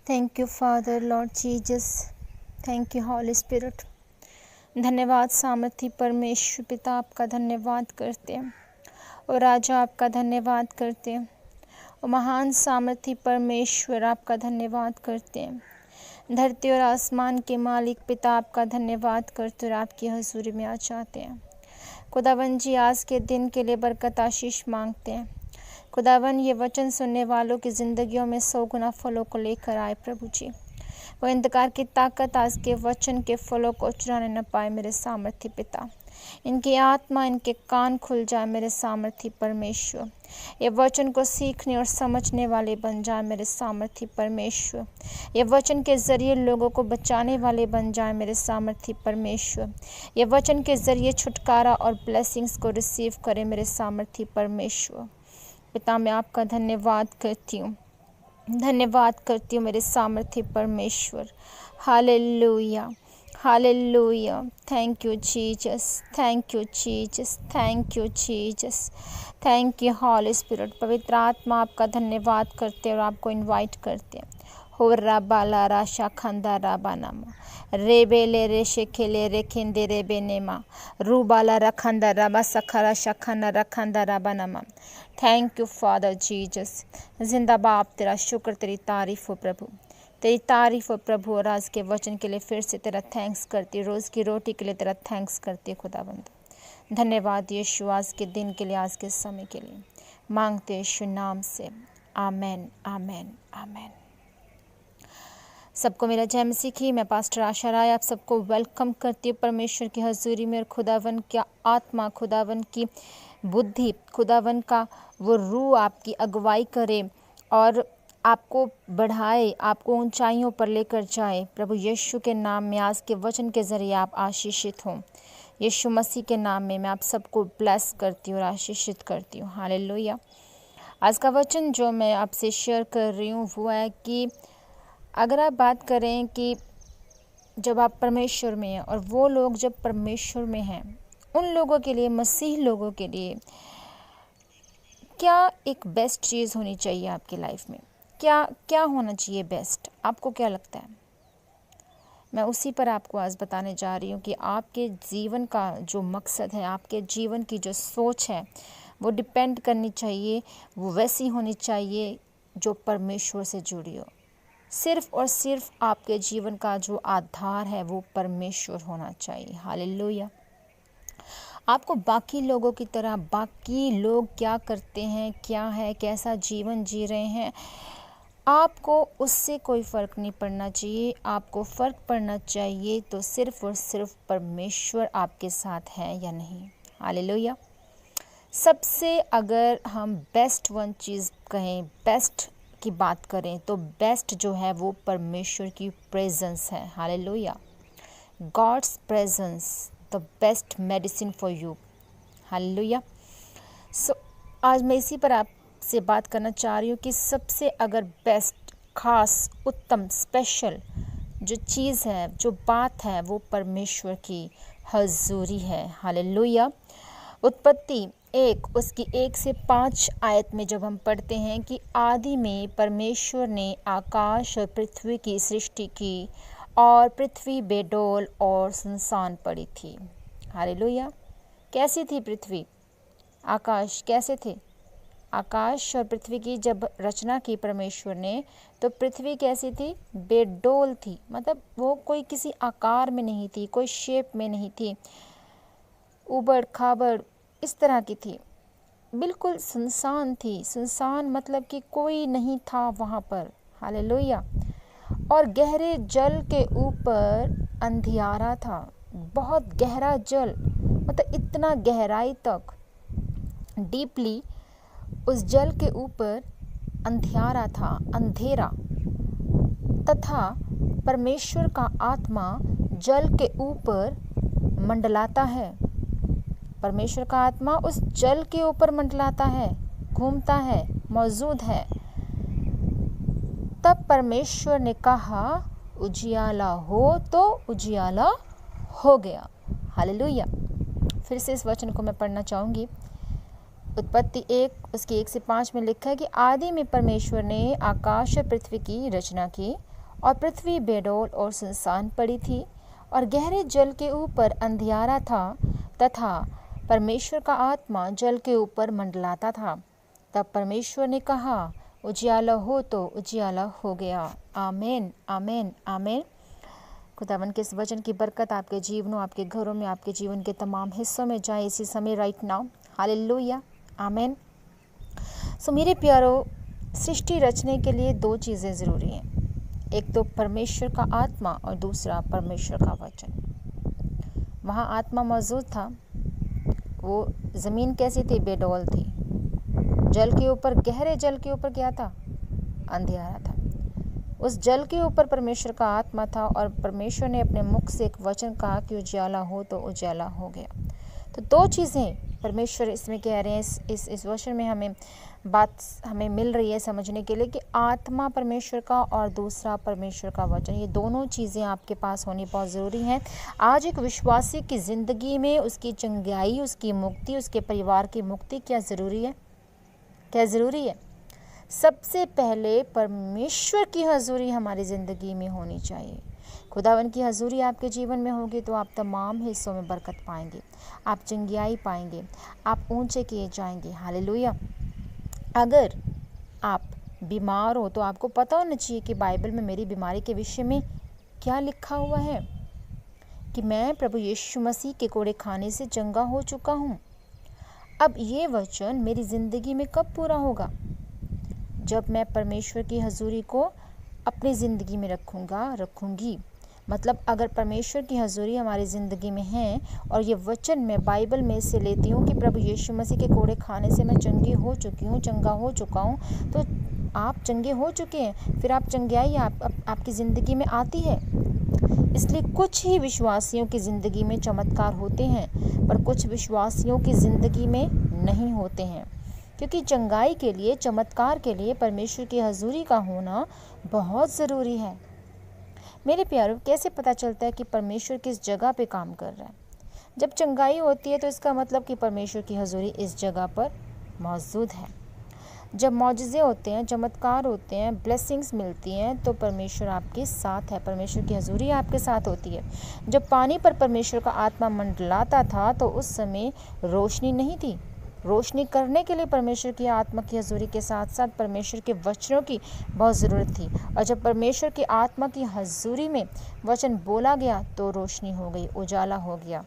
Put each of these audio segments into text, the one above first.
Thank you Father Lord Jesus, thank you Holy Spirit. धन्यवाद सामर्थी परमेश्वर पिता, आपका धन्यवाद करते हैं और राजा आपका धन्यवाद करते हैं और महान सामर्थी परमेश्वर आपका धन्यवाद करते हैं। धरती और आसमान के मालिक पिता आपका धन्यवाद करते और आपकी हजूरी में आ जाते हैं। खुदावन जी आज के दिन के लिए बरकत आशीष मांगते हैं। खुदावन ये वचन सुनने वालों की ज़िंदगियों में 100 गुना फलों को लेकर आए प्रभु जी। वो अंधकार की ताकत आज के वचन के फलों को चुराने न पाए मेरे सामर्थी पिता। इनकी आत्मा, इनके कान खुल जाए मेरे सामर्थी परमेश्वर। ये वचन को सीखने और समझने वाले बन जाए मेरे सामर्थी परमेश्वर। ये वचन के ज़रिए लोगों को बचाने वाले बन जाए मेरे सामर्थी परमेश्वर। ये वचन के ज़रिए छुटकारा और ब्लेसिंग्स को रिसीव करे मेरे सामर्थी परमेश्वर। पिता मैं आपका धन्यवाद करती हूँ मेरे सामर्थी परमेश्वर। Hallelujah, hallelujah. Thank you Jesus, thank you Jesus, thank you Jesus, thank you Holy Spirit. पवित्र आत्मा आपका धन्यवाद करते और आपको इनवाइट करते हैं। हो राबाला राशा खंदा राबानामा रेबेले रेशे खेले रे खिंदे रे बेनेमा रूबाला रखंदा राबा सखरा शखना रखंदा राबानामा। Thank you father Jesus. जिंदा बाप तेरा शुक्र, तेरी तारीफ हो प्रभु, तेरी तारीफ हो प्रभु। और आज के वचन के लिए फिर से तेरा थैंक्स करती, रोज़ की रोटी के लिए तेरा थैंक्स करती खुदाबंद। धन्यवाद यीशु आज के दिन के लिए, आज के समय के लिए मांगते यीशु नाम से, आमेन, आमेन, आमेन। सबको मेरा जय मसीह की। मैं पास्टर आशा राय आप सबको वेलकम करती हूँ परमेश्वर की हजूरी में। और खुदावन की आत्मा, खुदावन की बुद्धि, खुदावन का वो रूह आपकी अगुवाई करे और आपको बढ़ाए, आपको ऊंचाइयों पर लेकर जाए। प्रभु यीशु के नाम में आज के वचन के ज़रिए आप आशीषित हों। यीशु मसीह के नाम में मैं आप सबको ब्लेस करती हूँ और आशीषित करती हूँ। हालेलुया। आज का वचन जो मैं आपसे शेयर कर रही हूँ वो है कि अगर आप बात करें कि जब आप परमेश्वर में हैं और वो लोग जब परमेश्वर में हैं, उन लोगों के लिए, मसीह लोगों के लिए क्या एक बेस्ट चीज़ होनी चाहिए आपकी लाइफ में? क्या होना चाहिए बेस्ट? आपको क्या लगता है? मैं उसी पर आपको आज बताने जा रही हूँ कि आपके जीवन का जो मकसद है, आपके जीवन की जो सोच है, वो डिपेंड करनी चाहिए, वो वैसी होनी चाहिए जो परमेश्वर से जुड़ी हो। सिर्फ और सिर्फ आपके जीवन का जो आधार है वो परमेश्वर होना चाहिए। हालेलुया। आपको बाकी लोगों की तरह, बाकी लोग क्या करते हैं, क्या है, कैसा जीवन जी रहे हैं, आपको उससे कोई फ़र्क नहीं पड़ना चाहिए। आपको फ़र्क पड़ना चाहिए तो सिर्फ और सिर्फ परमेश्वर आपके साथ है या नहीं। हालेलुया। सबसे अगर हम बेस्ट वन चीज़ कहें, बेस्ट की बात करें तो बेस्ट जो है वो परमेश्वर की प्रेजेंस है। Hallelujah. God's presence the best medicine for you. Hallelujah. So आज मैं इसी पर आपसे बात करना चाह रही हूँ कि सबसे अगर बेस्ट, खास, उत्तम, स्पेशल जो चीज़ है, जो बात है, वो परमेश्वर की हजूरी है। हालेलुया। उत्पत्ति 1 उसकी 1 से 5 आयत में जब हम पढ़ते हैं कि आदि में परमेश्वर ने आकाश और पृथ्वी की सृष्टि की और पृथ्वी बेडौल और सुनसान पड़ी थी। हालेलुया। कैसी थी पृथ्वी, आकाश कैसे थे? आकाश और पृथ्वी की जब रचना की परमेश्वर ने तो पृथ्वी कैसी थी? बेडौल थी। मतलब वो कोई किसी आकार में नहीं थी, कोई शेप में नहीं थी, उबड़ खाबड़ इस तरह की थी, बिल्कुल सुनसान थी। सुनसान मतलब कि कोई नहीं था वहाँ पर। हालेलुया। और गहरे जल के ऊपर अंधियारा था, बहुत गहरा जल, मतलब इतना गहराई तक, डीपली उस जल के ऊपर अंधियारा था, अंधेरा। तथा परमेश्वर का आत्मा जल के ऊपर मंडलाता है। परमेश्वर का आत्मा उस जल के ऊपर मंडलाता है, घूमता है, मौजूद है। तब परमेश्वर ने कहा उजियाला हो, तो उजियाला हो गया। हालेलुया। फिर से इस वचन को मैं पढ़ना चाहूँगी। उत्पत्ति 1 उसके 1 से 5 में लिखा है कि आदि में परमेश्वर ने आकाश और पृथ्वी की रचना की और पृथ्वी बेडौल और सुनसान पड़ी थी और गहरे जल के ऊपर अंधियारा था तथा परमेश्वर का आत्मा जल के ऊपर मंडलाता था। तब परमेश्वर ने कहा, उजियाला हो, तो उजियाला हो गया। आमीन, आमीन, आमीन। खुदावन के इस वचन की बरकत आपके जीवनों, आपके घरों में, आपके जीवन के तमाम हिस्सों में जाए इसी समय, राइट नाउ। हालेलुया, आमीन। सो मेरे प्यारो, सृष्टि रचने के लिए दो चीज़ें ज़रूरी हैं, एक तो परमेश्वर का आत्मा और दूसरा परमेश्वर का वचन। वहाँ आत्मा मौजूद था। वो ज़मीन कैसी थी? बेडौल थी। जल के ऊपर, गहरे जल के ऊपर क्या था? अंधियारा था। उस जल के ऊपर परमेश्वर का आत्मा था और परमेश्वर ने अपने मुख से एक वचन कहा कि उजाला हो, तो उजाला हो गया। तो दो चीज़ें परमेश्वर इसमें कह रहे हैं। इस वचन में हमें बात हमें मिल रही है समझने के लिए कि आत्मा परमेश्वर का और दूसरा परमेश्वर का वचन, ये दोनों चीज़ें आपके पास होनी बहुत ज़रूरी हैं। आज एक विश्वासी की ज़िंदगी में उसकी चंगाई, उसकी मुक्ति, उसके परिवार की मुक्ति क्या ज़रूरी है? क्या ज़रूरी है? सबसे पहले परमेश्वर की हजूरी हमारी ज़िंदगी में होनी चाहिए। खुदावन की हजूरी आपके जीवन में होगी तो आप तमाम हिस्सों में बरकत पाएंगे, आप चंगियाई पाएंगे, आप ऊंचे किए जाएंगे। हालेलुया। अगर आप बीमार हो तो आपको पता होना चाहिए कि बाइबल में मेरी बीमारी के विषय में क्या लिखा हुआ है, कि मैं प्रभु यीशु मसीह के कोड़े खाने से चंगा हो चुका हूँ। अब ये वचन मेरी ज़िंदगी में कब पूरा होगा? जब मैं परमेश्वर की हजूरी को अपनी ज़िंदगी में रखूँगी। मतलब अगर परमेश्वर की हजूरी हमारी ज़िंदगी में है और ये वचन मैं बाइबल में से लेती हूँ कि प्रभु यीशु मसीह के कोड़े खाने से मैं चंगी हो चुकी हूँ, चंगा हो चुका हूँ, तो आप चंगे हो चुके हैं, फिर आप चंगाई आपकी ज़िंदगी में आती है। इसलिए कुछ ही विश्वासियों की ज़िंदगी में चमत्कार होते हैं, पर कुछ विश्वासियों की ज़िंदगी में नहीं होते हैं, क्योंकि चंगाई के लिए, चमत्कार के लिए परमेश्वर की हजूरी का होना बहुत ज़रूरी है। मेरे प्यारों, कैसे पता चलता है कि परमेश्वर किस जगह पे काम कर रहा है? जब चंगाई होती है तो इसका मतलब कि परमेश्वर की हजूरी इस जगह पर मौजूद है। जब मौजज़े होते हैं, चमत्कार होते हैं, ब्लेसिंग्स मिलती हैं, तो परमेश्वर आपके साथ है, परमेश्वर की हजूरी आपके साथ होती है। जब पानी पर परमेश्वर का आत्मा मंडलाता था तो उस समय रोशनी नहीं थी। रोशनी करने के लिए परमेश्वर की आत्मा की हजूरी के साथ साथ परमेश्वर के वचनों की बहुत ज़रूरत थी। और जब परमेश्वर की आत्मा की हजूरी में वचन बोला गया तो रोशनी हो गई, उजाला हो गया,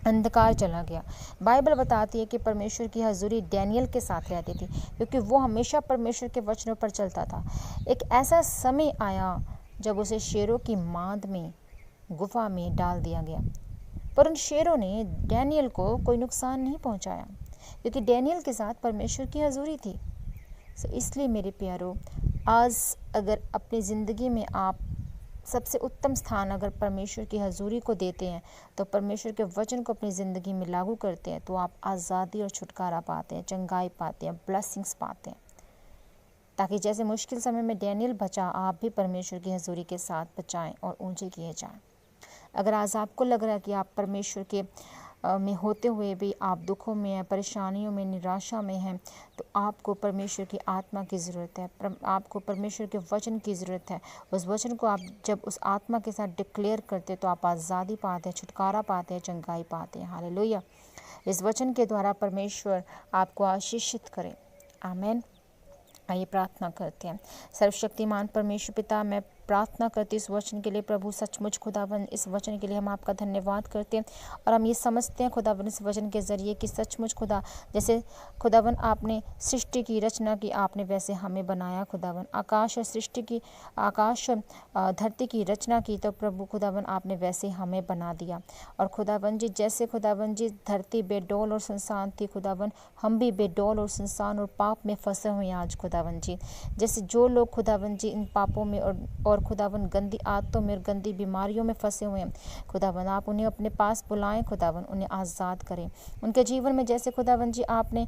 अंधकार चला गया। बाइबल बताती है कि परमेश्वर की हजूरी डैनियल के साथ रहती थी, क्योंकि वो हमेशा परमेश्वर के वचनों पर चलता था। एक ऐसा समय आया जब उसे शेरों की मांद में, गुफा में डाल दिया गया, पर उन शेरों ने डैनियल को कोई नुकसान नहीं पहुंचाया, क्योंकि डैनियल के साथ परमेश्वर की हजूरी थी। इसलिए मेरे प्यारो, आज अगर अपनी ज़िंदगी में आप सबसे उत्तम स्थान अगर परमेश्वर की हजूरी को देते हैं, तो परमेश्वर के वचन को अपनी ज़िंदगी में लागू करते हैं, तो आप आज़ादी और छुटकारा पाते हैं, चंगाई पाते हैं, ब्लेसिंग्स पाते हैं, ताकि जैसे मुश्किल समय में डैनियल बचा, आप भी परमेश्वर की हजूरी के साथ बचाएं और ऊंचे किए जाएं। अगर आज आपको लग रहा है कि आप परमेश्वर के में होते हुए भी आप दुखों में हैं, परेशानियों में, निराशा में हैं, तो आपको परमेश्वर की आत्मा की ज़रूरत है, आपको परमेश्वर के वचन की ज़रूरत है। उस वचन को आप जब उस आत्मा के साथ डिक्लेयर करते तो आप आज़ादी पाते हैं, छुटकारा पाते हैं, चंगाई पाते हैं। हालेलुया। इस वचन के द्वारा परमेश्वर आपको आशीषित करे। आमीन। आइए प्रार्थना करते हैं। सर्वशक्तिमान परमेश्वर पिता, मैं प्रार्थना करती इस वचन के लिए प्रभु, सचमुच खुदावन इस वचन के लिए हम आपका धन्यवाद करते हैं और हम ये समझते हैं खुदावन इस वचन के ज़रिए कि सचमुच खुदा, जैसे खुदावन आपने सृष्टि की रचना की, आपने वैसे हमें बनाया खुदावन। आकाश और सृष्टि की, आकाश धरती की रचना की, तो प्रभु खुदावन आपने वैसे हमें बना दिया। और खुदावन जी, जैसे खुदावन जी धरती बेडौल और सुनसान थी खुदावन, हम भी बेडौल और सुनसान और पाप में फंसे हुए हैं आज खुदावन जी। जैसे जो लोग खुदावन जी इन पापों में और खुदावन गंदी आदतों में और गंदी बीमारियों में फंसे हुए हैं, खुदावन आप उन्हें अपने पास बुलाएं, खुदावन उन्हें आज़ाद करें। उनके जीवन में जैसे खुदावन जी आपने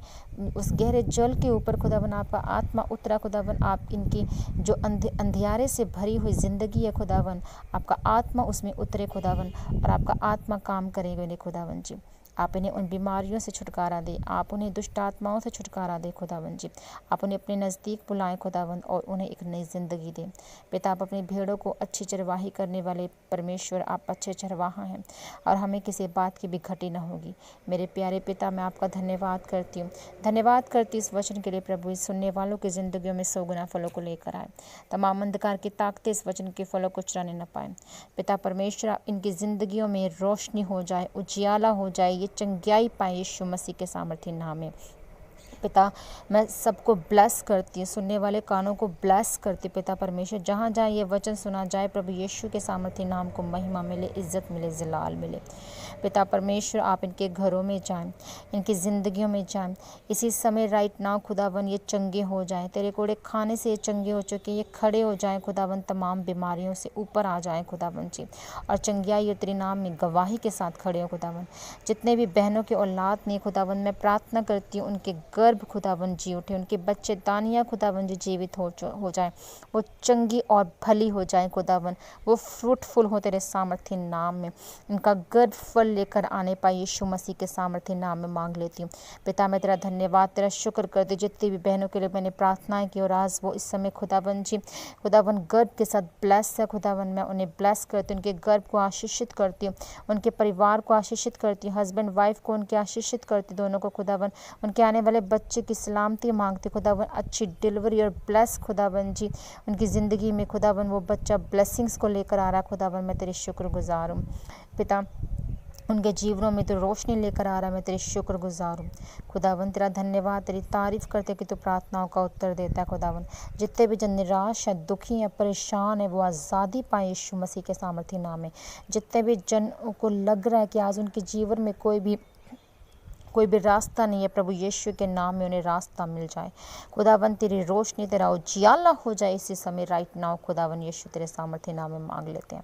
उस गहरे जल के ऊपर खुदावन आपका आत्मा उतरा, खुदावन आप इनकी जो अंधियारे से भरी हुई ज़िंदगी है खुदावन, आपका आत्मा उसमें उतरे खुदावन, और आपका आत्मा काम करेगा इन्हें खुदावन जी। आप इन्हें उन बीमारियों से छुटकारा दें, आप उन्हें दुष्ट आत्माओं से छुटकारा दें खुदावंद जी। आप उन्हें अपने नज़दीक बुलाएं खुदावंद और उन्हें एक नई ज़िंदगी दें। पिता, आप अपनी भेड़ों को अच्छी चरवाही करने वाले परमेश्वर, आप अच्छे चरवाहा हैं और हमें किसी बात की भी घटी न होगी। मेरे प्यारे पिता, मैं आपका धन्यवाद करती हूँ, धन्यवाद करती इस वचन के लिए प्रभु। इस सुनने वालों की ज़िंदगियों में 100 गुना फलों को लेकर आए। तमाम अंधकार की ताकतें इस वचन के फलों को चुराने न पाए। पिता परमेश्वर, इनकी ज़िंदगियों में रोशनी हो जाए, उजियाला हो जाए, ये चंगाई पाए यीशु मसीह के सामर्थ्य नाम में। पिता, मैं सबको ब्लेस करती हूँ, सुनने वाले कानों को ब्लेस करती पिता परमेश्वर। जहाँ जहाँ ये वचन सुना जाए प्रभु यीशु के सामर्थ्य नाम को महिमा मिले, इज्जत मिले, जलाल मिले। पिता परमेश्वर, आप इनके घरों में जाएं, इनकी ज़िंदगियों में जाएं। इसी समय राइट नाउ खुदावन ये चंगे हो जाएं, तेरे कोड़े खाने से ये चंगे हो चुके, ये खड़े हो जाएं खुदावन, तमाम बीमारियों से ऊपर आ जाएं खुदावन जी, और चंगियाई और तेरे नाम में गवाही के साथ खड़े हो खुदावन। जितने भी बहनों के औलाद नहीं खुदावन, मैं प्रार्थना करती हूँ उनके गर्भ खुदावन जी उठे, उनके बच्चे दानिया खुदावन जी जीवित हो जाए, वो चंगी और भली हो जाए खुदावन, वो फ्रूटफुल हो तेरे सामर्थ्य नाम में, उनका गर्भ फल लेकर आने पाए यीशु मसीह के सामर्थ्य नाम में मांग लेती हूँ। पिता, मैं तेरा धन्यवाद, तेरा शुक्र करती जितनी भी बहनों के लिए मैंने प्रार्थनाएं की और आज वो इस समय खुदावन जी खुदावन गर्भ के साथ ब्लेस है खुदावन, मैं उन्हें ब्लेस करती हूँ, उनके गर्भ को आशीषित करती हूँ, उनके परिवार को आशीषित करती हूँ, हस्बैंड वाइफ को उनके आशीषित करती, दोनों को खुदावन, उनके आने वाले बच्चे की सलामती मांगती खुदावन, अच्छी डिलीवरी और ब्लेस खुदावन जी उनकी ज़िंदगी में खुदावन, वो बच्चा ब्लेसिंग्स को लेकर आ रहा है खुदावन, मैं तेरे शुक्रगुजार हूँ। पिता, उनके जीवनों में तो रोशनी लेकर आ रहा है, मैं तेरे शुक्रगुजार हूँ खुदावन, तेरा धन्यवाद, तेरी तारीफ़ करते कि तू प्रार्थनाओं का उत्तर देता है खुदावन। जितने भी जन निराश है, दुखी है, परेशान है, वो आज़ादी पाए यीशु मसीह के सामर्थ्य नाम में। जितने भी जन को लग रहा है कि आज उनके जीवन में कोई भी रास्ता नहीं है, प्रभु यीशु के नाम में उन्हें रास्ता मिल जाए खुदावन, तेरी रोशनी, तेरा उजियाला हो जाए इसी समय राइट नाउ खुदावन यीशु, तेरे सामर्थ्य नाम में मांग लेते हैं।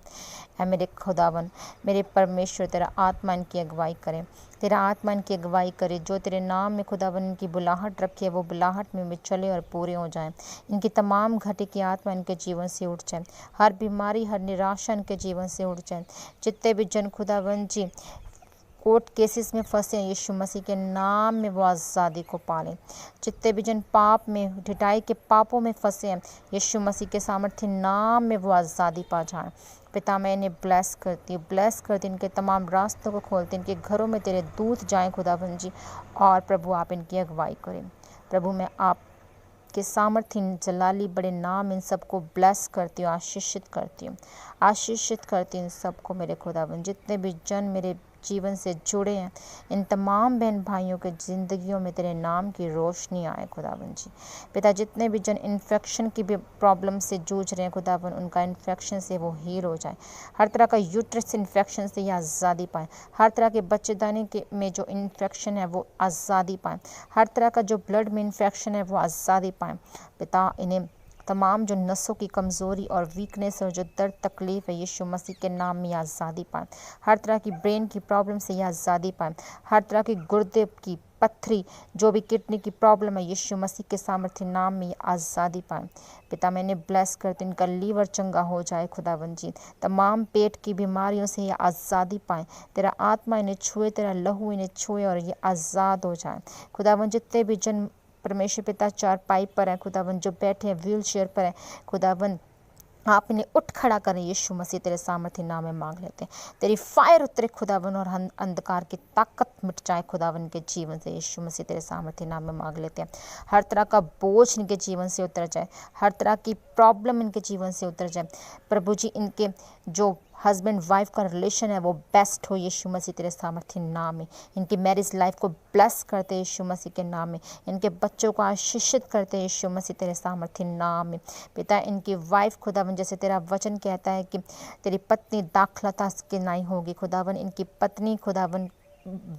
ऐ मेरे खुदावन, मेरे परमेश्वर, तेरा आत्मा इनकी अगुवाई करें, तेरा आत्मा इनकी अगुवाई करे, जो तेरे नाम में खुदावन इनकी बुलाहट रखे वो बुलाहट में चले और पूरे हो जाएं। इनकी तमाम घटी की आत्मा इनके जीवन से उठ जाए, हर बीमारी, हर निराशा इनके जीवन से उठ जाए। जितने भी जन खुदावन जी कोर्ट केसेस में फंसे हैं, यीशु मसीह के नाम में वो आज़ादी को पालें। जितने भी जन पाप में, ढिठाई के पापों में फंसे हैं, यीशु मसीह के सामर्थ्य नाम में वो आज़ादी पा जाएं। पिता, मैं इन्हें ब्लेस करती हूँ, ब्लेस करती, इनके तमाम रास्तों को खोलती, इनके घरों में तेरे दूत जाएं खुदावन जी, और प्रभु आप इनकी अगुवाई करें। प्रभु, मैं आप के सामर्थ्य जलाली बड़े नाम इन सबको ब्लेस करती हूँ, आशीषित करती हूँ, आशीषित करती हूँ इन सबको मेरे खुदावन। जितने भी जन मेरे जीवन से जुड़े हैं, इन तमाम बहन भाइयों के ज़िंदगियों में तेरे नाम की रोशनी आए खुदावन जी। पिता, जितने भी जन इन्फेक्शन की भी प्रॉब्लम से जूझ रहे हैं खुदावन, उनका इन्फेक्शन से वो हील हो जाए, हर तरह का यूट्रस इन्फेक्शन से ये आज़ादी पाएँ, हर तरह के बच्चेदानी के में जो इन्फेक्शन है वो आज़ादी पाएँ, हर तरह का जो ब्लड में इन्फेक्शन है वो आज़ादी पाएँ। पिता, इन्हें तमाम जो नसों की कमज़ोरी और वीकनेस और जो दर्द तकलीफ़ है, यीशु मसीह के नाम में आज़ादी पाएँ, हर तरह की ब्रेन की प्रॉब्लम से ये आज़ादी पाएँ, हर तरह की गुर्दे की पत्थरी, जो भी किडनी की प्रॉब्लम है, यीशु मसीह के सामर्थ्य नाम में ये आज़ादी पाएँ। पिता, मैंने ब्लेस करती, इनका लीवर चंगा हो जाए खुदावन जी, तमाम पेट की बीमारियों से ये आज़ादी पाएँ, तेरा आत्मा इन्हें छुए, तेरा लहू इन्हें छुए और ये आज़ाद हो जाए खुदावन। जितने भी जन परमेश्वर पिता चारपाई पर है खुदावन, जो बैठे हैं व्हील चेयर पर है खुदावन, आप इन्हें उठ खड़ा करें यीशु मसीह, तेरे सामर्थ्य नाम में मांग लेते हैं। तेरी फायर उतरे खुदावन और अंधकार की ताकत मिट जाए खुदावन के जीवन से, यीशु मसीह तेरे सामर्थ्य नाम में मांग लेते हैं। हर तरह का बोझ इनके जीवन से उतर जाए, हर तरह की प्रॉब्लम इनके जीवन से उतर जाए प्रभु जी। इनके जो हस्बैंड वाइफ का रिलेशन है वो बेस्ट हो यीशु मसीह तेरे सामर्थ्य नाम में। इनकी मैरिज लाइफ को ब्लेस करते यीशु मसीह के नाम में, इनके बच्चों को आशीषित करते यीशु मसीह तेरे सामर्थ्य नाम में। पिता, इनकी वाइफ खुदावन, जैसे तेरा वचन कहता है कि तेरी पत्नी दाखलता की नहीं होगी खुदावन, इनकी पत्नी खुदावन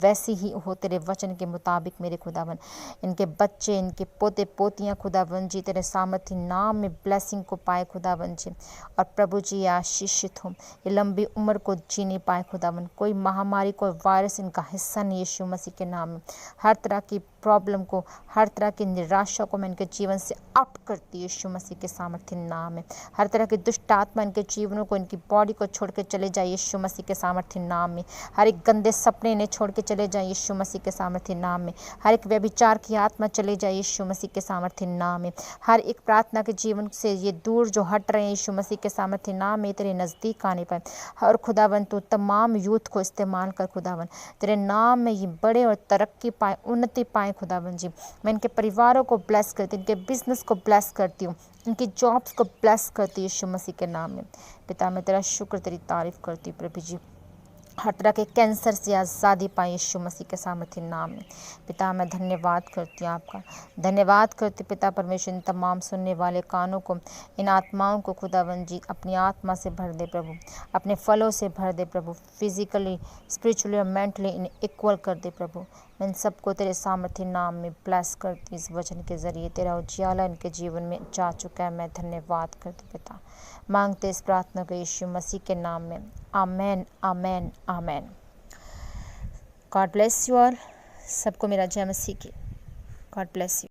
वैसी ही हो तेरे वचन के मुताबिक मेरे खुदावन। इनके बच्चे, इनके पोते पोतियाँ खुदावन जी तेरे सामर्थ्य नाम में ब्लेसिंग को पाए खुदावन जी, और प्रभु जी ये आशीषित हो, ये लंबी उम्र को जीने पाए खुदावन। कोई महामारी, कोई वायरस इनका हिस्सा नहीं यीशु मसीह के नाम में। हर तरह की प्रॉब्लम को, हर तरह की निराशा को मैं इनके जीवन से आउट करती हूँ यीशु मसीह के सामर्थ्य नाम में। हर तरह की दुष्ट आत्मा इनके जीवनों को, इनकी बॉडी को छोड़ के चले जाए यीशु मसीह के सामर्थ्य नाम में। हर एक गंदे सपने इन्हें छोड़ के चले जाए यीशु मसीह के सामर्थ्य नाम में। हर एक व्यभिचार की आत्मा चले जाए यीशु मसीह के सामर्थ्य नाम में। हर एक प्रार्थना के जीवन से ये दूर जो हट रहे हैं यीशु मसीह के सामर्थ्य नाम में, तेरे नज़दीक आने पाए। और खुदावन तू तमाम यूथ को इस्तेमाल कर खुदावन, तेरे नाम में ये बड़े और तरक्की पाए, उन्नति पाए खुदावन जी। मैं इनके परिवारों को ब्लेस करती हूँ, इनके बिजनेस को ब्लेस करती हूँ, इनकी जॉब्स को ब्लेस करती हूँ यीशु मसीह के नाम में। पिता मैं तेरा शुक्र, तेरी तारीफ करती हूँ प्रभु जी। हर तरह के कैंसर से आज़ादी पाए यीशु मसीह के सामर्थ्य नाम में। पिता मैं धन्यवाद करती हूँ आपका, धन्यवाद करती पिता परमेश्वर। इन तमाम सुनने वाले कानों को, इन आत्माओं को खुदावन जी अपनी आत्मा से भर दे प्रभु, अपने फलों से भर दे प्रभु, फिजिकली, स्पिरिचुअली और मेंटली इन इक्वल कर दे प्रभु। मैं इन सबको तेरे सामर्थ्य नाम में ब्लेस करती। इस वचन के ज़रिए तेरा उजियाला इनके जीवन में जा चुका है। मैं धन्यवाद करती पिता, मांगते इस प्रार्थना को यीशु मसीह के नाम में। Amen, amen, amen. God bless you all. सबको मेरा जय मसीह की। God bless you.